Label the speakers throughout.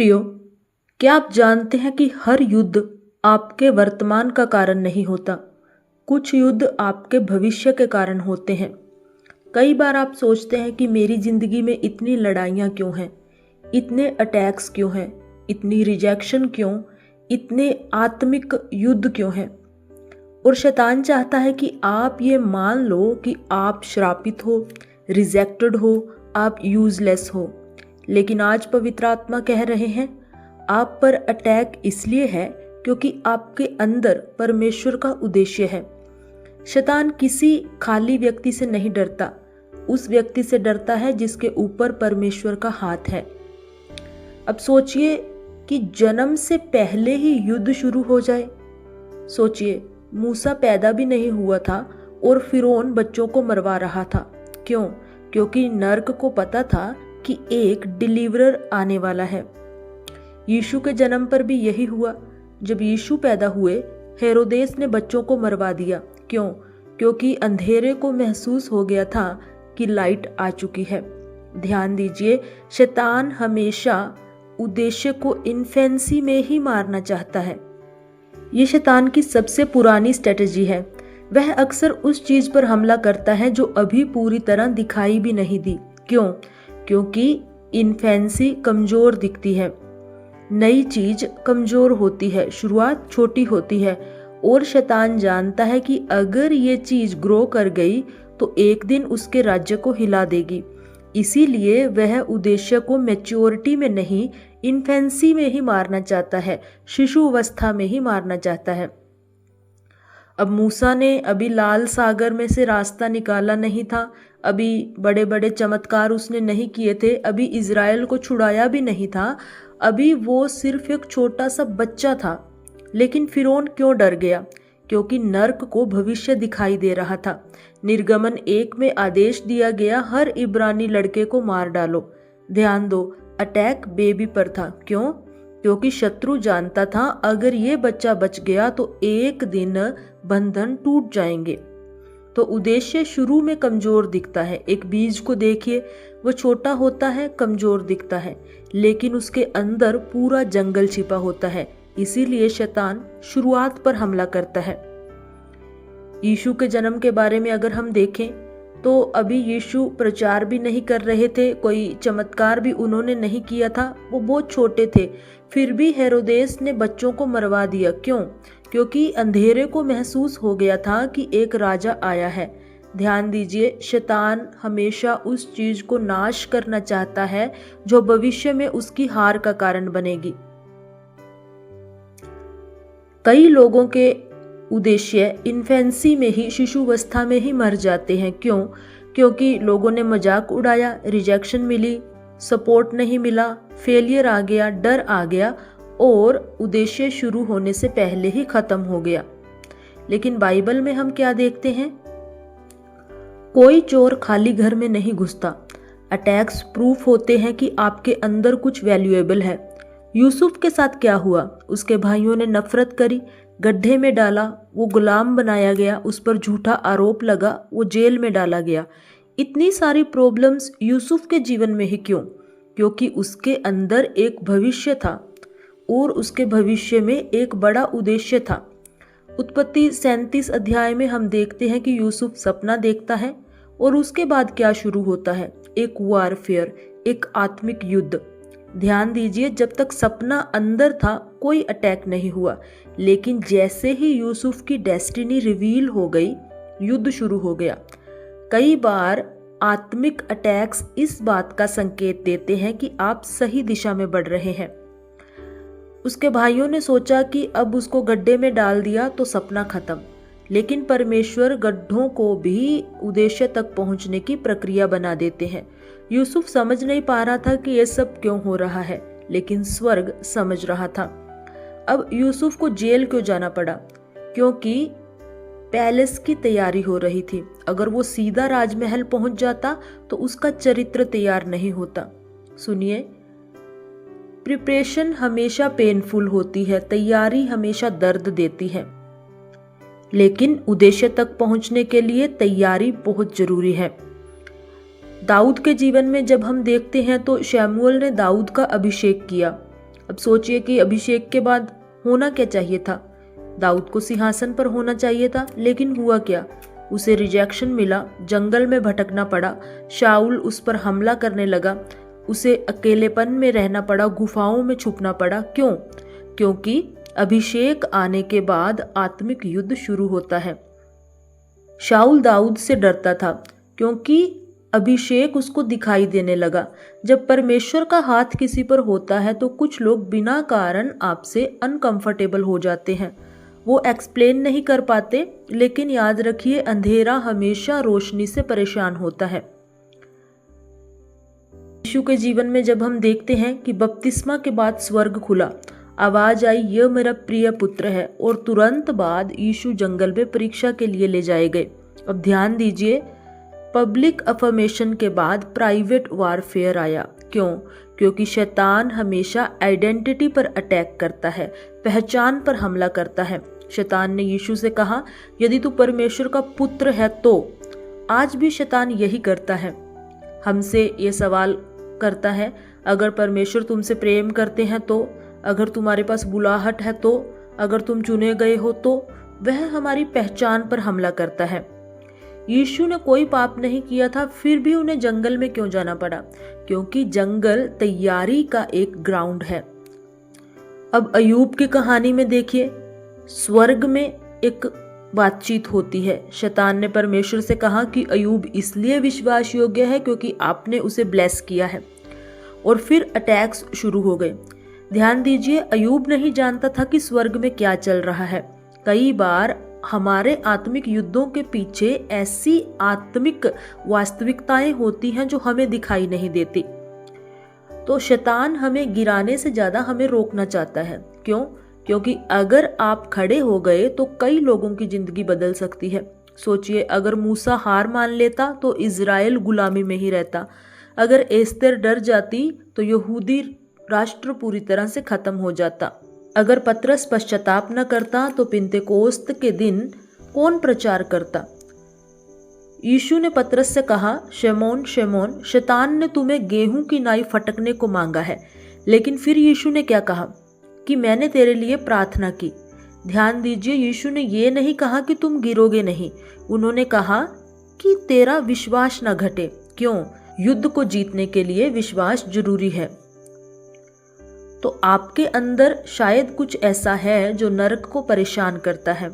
Speaker 1: प्रियो, क्या आप जानते हैं कि हर युद्ध आपके वर्तमान का कारण नहीं होता। कुछ युद्ध आपके भविष्य के कारण होते हैं। कई बार आप सोचते हैं कि मेरी जिंदगी में इतनी लड़ाइयाँ क्यों हैं, इतने अटैक्स क्यों हैं, इतनी रिजेक्शन क्यों, इतने आत्मिक युद्ध क्यों हैं। और शैतान चाहता है कि आप ये मान लो कि आप श्रापित हो, रिजेक्टेड हो, आप यूजलेस हो। लेकिन आज पवित्र आत्मा कह रहे हैं, आप पर अटैक इसलिए है क्योंकि आपके अंदर परमेश्वर का उद्देश्य है। शैतान किसी खाली व्यक्ति से नहीं डरता, उस व्यक्ति से डरता है जिसके ऊपर परमेश्वर का हाथ है। अब सोचिए कि जन्म से पहले ही युद्ध शुरू हो जाए। सोचिए, मूसा पैदा भी नहीं हुआ था और फिरौन बच्चों को मरवा रहा था। क्यों? क्योंकि नर्क को पता था कि एक डिलीवरर आने वाला है। यीशु के जन्म पर भी यही हुआ। जब यीशु पैदा हुए, हेरोदेस ने बच्चों को मरवा दिया। क्यों? क्योंकि अंधेरे को महसूस हो गया था कि लाइट आ चुकी है। ध्यान दीजिए, शैतान हमेशा उद्देश्य को इन्फेंसी में ही मारना चाहता है। ये शैतान की सबसे पुरानी स्ट्रेटजी है। वह अक्सर उस चीज पर हमला करता है जो अभी पूरी तरह दिखाई भी नहीं दी। क्यों? क्योंकि इन्फेंसी कमजोर दिखती है। नई चीज कमजोर होती है, शुरुआत छोटी होती है, और शैतान जानता है कि अगर ये चीज ग्रो कर गई तो एक दिन उसके राज्य को हिला देगी। इसीलिए वह उद्देश्य को मैच्योरिटी में नहीं, इन्फेंसी में ही मारना चाहता है, शिशु अवस्था में ही मारना चाहता है। अब मूसा ने अभी लाल सागर में से रास्ता निकाला नहीं था, अभी बड़े बड़े चमत्कार उसने नहीं किए थे, अभी इज़राइल को छुड़ाया भी नहीं था, अभी वो सिर्फ एक छोटा सा बच्चा था। लेकिन फिरौन क्यों डर गया? क्योंकि नर्क को भविष्य दिखाई दे रहा था। निर्गमन 1 में आदेश दिया गया, हर इब्रानी लड़के को मार डालो। ध्यान दो, अटैक बेबी पर था। क्यों? क्योंकि शत्रु जानता था अगर ये बच्चा बच गया तो एक दिन बंधन टूट जाएंगे। तो उद्देश्य शुरू में कमजोर दिखता है। एक बीज को देखिए, वो छोटा होता है, कमजोर दिखता है, लेकिन उसके अंदर पूरा जंगल छिपा होता है। इसीलिए शैतान शुरुआत पर हमला करता है। यीशु के जन्म के बारे में अगर हम देखें तो अभी यीशु प्रचार भी नहीं कर रहे थे, कोई चमत्कार भी उन्होंने नहीं किया था, वो बहुत छोटे थे। फिर भी हेरोदेस ने बच्चों को मरवा दिया। क्यों? क्योंकि अंधेरे को महसूस हो गया था कि एक राजा आया है। ध्यान दीजिए, शैतान हमेशा उस चीज को नाश करना चाहता है जो भविष्य में उसकी हार का कारण बनेगी। कई लोगों के उद्देश्य इन्फेंसी में ही, शिशुवस्था में ही मर जाते हैं। क्यों? क्योंकि लोगों ने मजाक उड़ाया, रिजेक्शन मिली, सपोर्ट नहीं मिला, फेलियर आ गया, डर आ गया और उद्देश्य शुरू होने से पहले ही खत्म हो गया। लेकिन बाइबल में हम क्या देखते हैं? कोई चोर खाली घर में नहीं घुसता। अटैक्स प्रूफ होते हैं कि आपके अंदर कुछ वैल्यूएबल है। यूसुफ के साथ क्या हुआ? उसके भाइयों ने नफरत करी, गड्ढे में डाला, वो गुलाम बनाया गया, उस पर झूठा आरोप लगा, वो जेल में डाला गया। इतनी सारी प्रॉब्लम्स यूसुफ के जीवन में ही क्यों? क्योंकि उसके अंदर एक भविष्य था और उसके भविष्य में एक बड़ा उद्देश्य था। उत्पत्ति 37 अध्याय में हम देखते हैं कि यूसुफ सपना देखता है और उसके बाद क्या शुरू होता है? एक वारफेयर, एक आत्मिक युद्ध। ध्यान दीजिए, जब तक सपना अंदर था कोई अटैक नहीं हुआ, लेकिन जैसे ही यूसुफ की डेस्टिनी रिवील हो गई, युद्ध शुरू हो गया। कई बार आत्मिक अटैक्स इस बात का संकेत देते हैं कि आप सही दिशा में बढ़ रहे हैं। उसके भाइयों ने सोचा कि अब उसको गड्ढे में डाल दिया तो सपना खत्म, लेकिन परमेश्वर गड्ढों को भी उद्देश्य तक पहुंचने की प्रक्रिया बना देते हैं। यूसुफ समझ नहीं पा रहा था कि यह सब क्यों हो रहा है, लेकिन स्वर्ग समझ रहा था। अब यूसुफ को जेल क्यों जाना पड़ा? क्योंकि पैलेस की तैयारी हो रही थी। अगर वो सीधा राजमहल पहुंच जाता तो उसका चरित्र तैयार नहीं होता। सुनिए, प्रिपरेशन हमेशा पेनफुल होती है, तैयारी हमेशा दर्द देती है, लेकिन उद्देश्य तक पहुंचने के लिए तैयारी बहुत जरूरी है। दाऊद के जीवन में जब हम देखते हैं तो शमूएल ने दाऊद का अभिषेक किया। अब सोचिए कि अभिषेक के बाद होना क्या चाहिए था। दाऊद को सिंहासन पर होना चाहिए था, लेकिन हुआ क्या? उसे रिजेक्शन मिला, जंगल में भटकना पड़ा, शाऊल उस पर हमला करने लगा, उसे अकेलेपन में रहना पड़ा, गुफाओं में छुपना पड़ा। क्यों? क्योंकि अभिषेक आने के बाद आत्मिक युद्ध शुरू होता है। शाऊल दाऊद से डरता था क्योंकि अभिषेक उसको दिखाई देने लगा। जब परमेश्वर का हाथ किसी पर होता है तो कुछ लोग बिना कारण आपसे अनकंफर्टेबल हो जाते हैं। वो एक्सप्लेन नहीं कर पाते, लेकिन याद रखिए, अंधेरा हमेशा रोशनी से परेशान होता है। यीशु के जीवन में जब हम देखते हैं कि बपतिस्मा के बाद स्वर्ग खुला, आवाज आई, यह मेरा प्रिय पुत्र है, और तुरंत बाद यीशु जंगल में परीक्षा के लिए ले जाए गए। अब ध्यान दीजिए, पब्लिक अफर्मेशन के बाद प्राइवेट वारफेयर आया। क्यों? क्योंकि शैतान हमेशा आइडेंटिटी पर अटैक करता है, पहचान पर हमला करता है। शैतान ने यीशु से कहा, यदि तू परमेश्वर का पुत्र है तो। आज भी शैतान यही करता है, हमसे ये सवाल करता है, अगर परमेश्वर तुमसे प्रेम करते हैं तो, अगर तुम्हारे पास बुलाहट है तो, अगर तुम चुने गए हो तो। वह हमारी पहचान पर हमला करता है। यीशु ने कोई पाप नहीं किया था, फिर भी उन्हें जंगल में क्यों जाना पड़ा? क्योंकि जंगल तैयारी का एक ग्राउंड है। अब अय्यूब की कहानी में देखिए, स्वर्ग में एक बातचीत होती है। शैतान ने परमेश्वर से कहा कि अय्यूब इसलिए विश्वास योग्य है क्योंकि आपने उसे ब्लेस किया है, और फिर अटैक्स शुरू हो गए। ध्यान दीजिए, अय्यूब नहीं जानता था कि स्वर्ग में क्या चल रहा है। कई बार हमारे आत्मिक युद्धों के पीछे ऐसी आत्मिक वास्तविकताएं होती हैं जो हमें दिखाई नहीं देती। तो शैतान हमें गिराने से ज्यादा हमें रोकना चाहता है। क्यों? क्योंकि अगर आप खड़े हो गए तो कई लोगों की जिंदगी बदल सकती है। सोचिए, अगर मूसा हार मान लेता तो इजराइल गुलामी में ही रहता। अगर एस्तेर डर जाती तो यहूदी राष्ट्र पूरी तरह से खत्म हो जाता। अगर पतरस पश्चाताप न करता तो पिन्तेकोस्त के दिन कौन प्रचार करता? यीशु ने पतरस से कहा, शमौन शमौन, शैतान ने तुम्हें गेहूं की नाई फटकने को मांगा है। लेकिन फिर यीशु ने क्या कहा? कि मैंने तेरे लिए प्रार्थना की। ध्यान दीजिए, यीशु ने ये नहीं कहा कि तुम गिरोगे नहीं, उन्होंने कहा कि तेरा विश्वास न घटे। क्यों? युद्ध को जीतने के लिए विश्वास जरूरी है। तो आपके अंदर शायद कुछ ऐसा है जो नरक को परेशान करता है।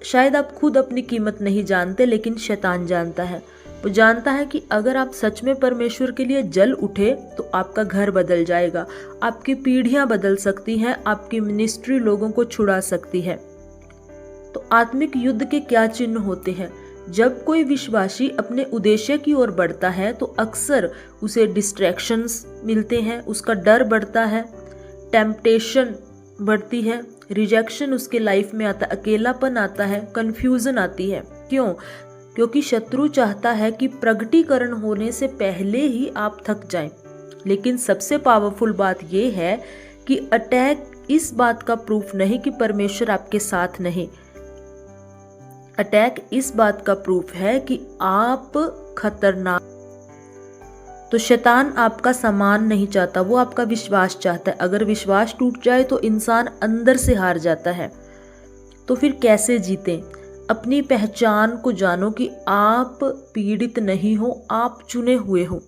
Speaker 1: शायद आप खुद अपनी कीमत नहीं जानते, लेकिन शैतान जानता है। वो जानता है कि अगर आप सच में परमेश्वर के लिए जल उठे तो आपका घर बदल जाएगा, आपकी पीढ़ियां बदल सकती हैं, आपकी मिनिस्ट्री लोगों को छुड़ा सकती है। तो आत्मिक युद्ध के क्या चिन्ह होते हैं? जब कोई विश्वासी अपने उद्देश्य की ओर बढ़ता है तो अक्सर उसे डिस्ट्रैक्शंस मिलते हैं, उसका डर बढ़ता है, टेम्पटेशन बढ़ती है, रिजेक्शन उसके लाइफ में आता, अकेलापन आता है, कंफ्यूजन आती है। क्यों? क्योंकि शत्रु चाहता है कि प्रगटीकरण होने से पहले ही आप थक जाएं। लेकिन सबसे पावरफुल बात यह है कि अटैक इस बात का प्रूफ नहीं कि परमेश्वर आपके साथ नहीं, अटैक इस बात का प्रूफ है कि आप खतरनाक। तो शैतान आपका सम्मान नहीं चाहता, वो आपका विश्वास चाहता है। अगर विश्वास टूट जाए तो इंसान अंदर से हार जाता है। तो फिर कैसे जीतें? अपनी पहचान को जानो कि आप पीड़ित नहीं हो, आप चुने हुए हो।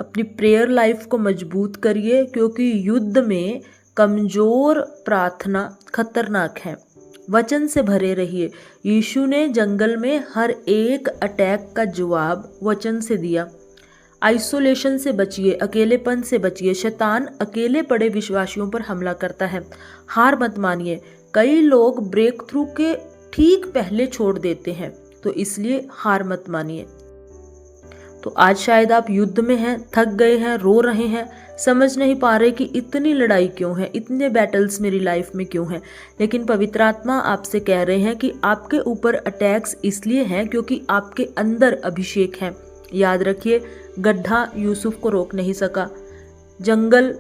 Speaker 1: अपनी प्रेयर लाइफ को मजबूत करिए, क्योंकि युद्ध में कमजोर प्रार्थना खतरनाक है। वचन से भरे रहिए। यीशु ने जंगल में हर एक अटैक का जवाब वचन से दिया। आइसोलेशन से बचिए, अकेलेपन से बचिए। शैतान अकेले पड़े विश्वासियों पर हमला करता है। हार मत मानिए। कई लोग ब्रेक थ्रू के ठीक पहले छोड़ देते हैं, तो इसलिए हार मत मानिए। तो आज शायद आप युद्ध में हैं, थक गए हैं, रो रहे हैं, समझ नहीं पा रहे कि इतनी लड़ाई क्यों है, इतने बैटल्स मेरी लाइफ में क्यों हैं। लेकिन पवित्र आत्मा आपसे कह रहे हैं कि आपके ऊपर अटैक्स इसलिए हैं क्योंकि आपके अंदर अभिषेक है। याद रखिए, गड्ढा यूसुफ को रोक नहीं सका, जंगल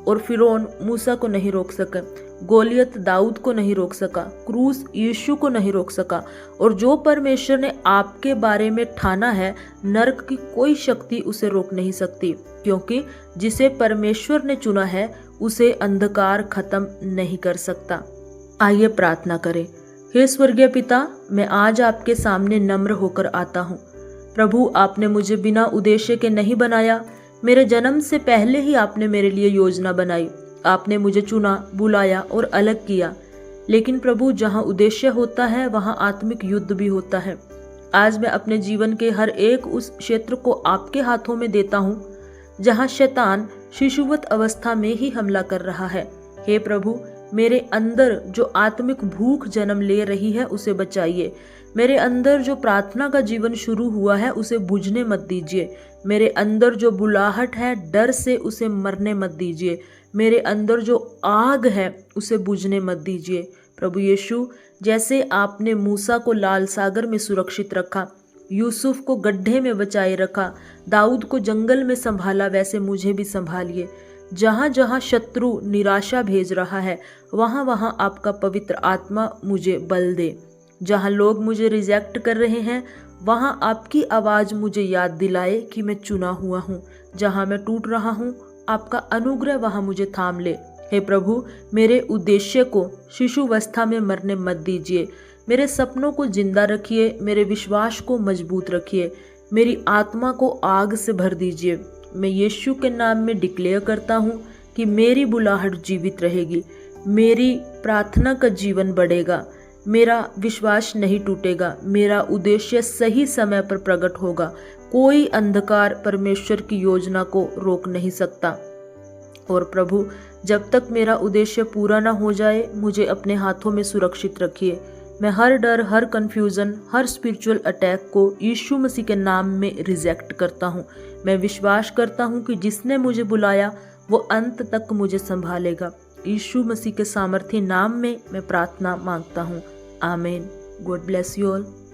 Speaker 1: और फिरौन मूसा को नहीं रोक सका, गोलियत दाऊद को नहीं रोक सका, क्रूस यीशु को नहीं रोक सका। और जो परमेश्वर ने आपके बारे में ठाना है, नरक की कोई शक्ति उसे रोक नहीं सकती, क्योंकि जिसे परमेश्वर ने चुना है उसे अंधकार खत्म नहीं कर सकता। आइए प्रार्थना करें। हे स्वर्गीय पिता, मैं आज आपके सामने नम्र होकर आता हूँ। प्रभु, आपने मुझे बिना उद्देश्य के नहीं बनाया। मेरे जन्म से पहले ही आपने मेरे लिए योजना बनाई। आपने मुझे चुना, बुलाया और अलग किया। लेकिन प्रभु, जहाँ उद्देश्य होता है वहाँ आत्मिक युद्ध भी होता है। आज मैं अपने जीवन के हर एक उस क्षेत्र को आपके हाथों में देता हूँ जहाँ शैतान शिशुवत अवस्था में ही हमला कर रहा है। हे प्रभु, मेरे अंदर जो आत्मिक भूख जन्म ले रही है उसे बचाइए। मेरे अंदर जो प्रार्थना का जीवन शुरू हुआ है उसे बुझने मत दीजिए। मेरे अंदर जो बुलाहट है डर से, उसे मरने मत दीजिए। मेरे अंदर जो आग है उसे बुझने मत दीजिए। प्रभु यीशु, जैसे आपने मूसा को लाल सागर में सुरक्षित रखा, यूसुफ को गड्ढे में बचाए रखा, दाऊद को जंगल में संभाला, वैसे मुझे भी संभालिए। जहाँ जहाँ शत्रु निराशा भेज रहा है वहाँ वहाँ आपका पवित्र आत्मा मुझे बल दे। जहाँ लोग मुझे रिजेक्ट कर रहे हैं वहाँ आपकी आवाज़ मुझे याद दिलाए कि मैं चुना हुआ हूँ। जहाँ मैं टूट रहा हूँ आपका अनुग्रह वहाँ मुझे थाम ले। हे प्रभु, मेरे उद्देश्य को शिशुवस्था में मरने मत दीजिए। मेरे सपनों को जिंदा रखिए, मेरे विश्वास को मजबूत रखिए, मेरी आत्मा को आग से भर दीजिए। मैं यीशु के नाम में डिक्लेयर करता हूँ कि मेरी बुलाहट जीवित रहेगी, मेरी प्रार्थना का जीवन बढ़ेगा, मेरा विश्वास नहीं टूटेगा, मेरा उद्देश्य सही समय पर प्रकट होगा। कोई अंधकार परमेश्वर की योजना को रोक नहीं सकता। और प्रभु, जब तक मेरा उद्देश्य पूरा ना हो जाए मुझे अपने हाथों में सुरक्षित रखिए। मैं हर डर, हर कंफ्यूजन, हर स्पिरिचुअल अटैक को यीशु मसीह के नाम में रिजेक्ट करता हूँ। मैं विश्वास करता हूँ कि जिसने मुझे बुलाया वो अंत तक मुझे संभालेगा। यीशु मसीह के सामर्थी नाम में मैं प्रार्थना मांगता हूँ। आमीन। God bless you all.